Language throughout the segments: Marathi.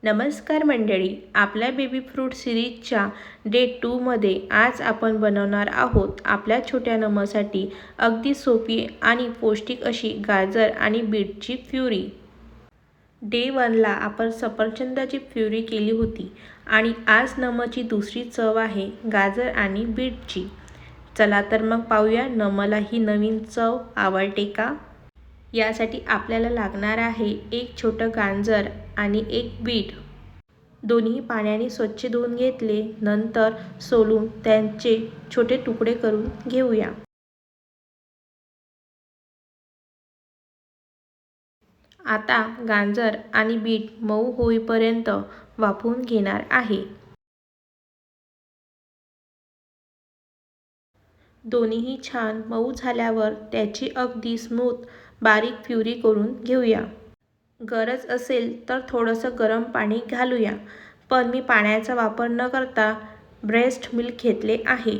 नमस्कार मंडळी, आपल्या बेबी फ्रूट सिरीजच्या डे 2 मध्ये आज आपण बनवणार आहोत आपल्या छोट्या नमसाठी अगदी सोपी आणि पौष्टिक अशी गाजर आणि बीटची प्युरी। डे 1 ला आपण सफरचंदाची प्युरी केली होती आणि आज नमची दुसरी चव आहे गाजर आणि बीटची। चला तर मग पाहूया नमला ही नवीन चव आवडते का? यासाठी आपल्याला लागणार आहे एक छोटं गाजर आणि एक बीट। दोन्ही पाण्याने स्वच्छ धुवून घेतले, नंतर सोलून त्यांचे छोटे तुकडे करून घेऊया। आता गाजर आणि बीट मऊ होईपर्यंत वाफवून घेणार आहे। दोन्हीही छान मऊ झाल्यावर त्याची अगदी स्मूथ बारीक प्युरी करून घेऊया। गरज असेल तर थोडंसं गरम पाणी घालूया, पण मी पाण्याचा वापर न करता ब्रेस्ट मिल्क घेतले आहे।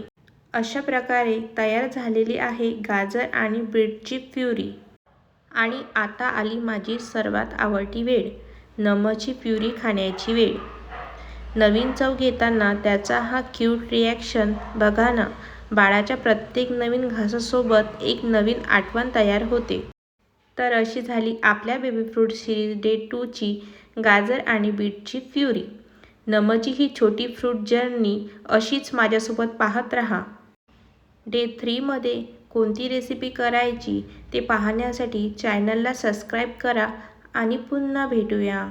अशा प्रकारे तयार झालेली आहे गाजर आणि बीटची प्युरी। आणि आता आली माझी सर्वात आवडती वेळ, नमची प्युरी खाण्याची वेळ। नवीन चव घेताना त्याचा हा क्यूट रिॲक्शन बघा ना, बाळाच्या प्रत्येक नवीन घासासोबत एक नवीन आठवण तयार होते। तर अशी झाली आपल्या बेबी फ्रूट सिरीज डे 2 ची गाजर आणि बीटची प्युरी। नमची ही छोटी फ्रूट जर्नी अशीच माझ्यासोबत पाहत राहा। डे 3 मध्ये कोणती रेसिपी करायची ते पाहण्यासाठी चॅनलला सबस्क्राईब करा आणि पुन्हा भेटूया।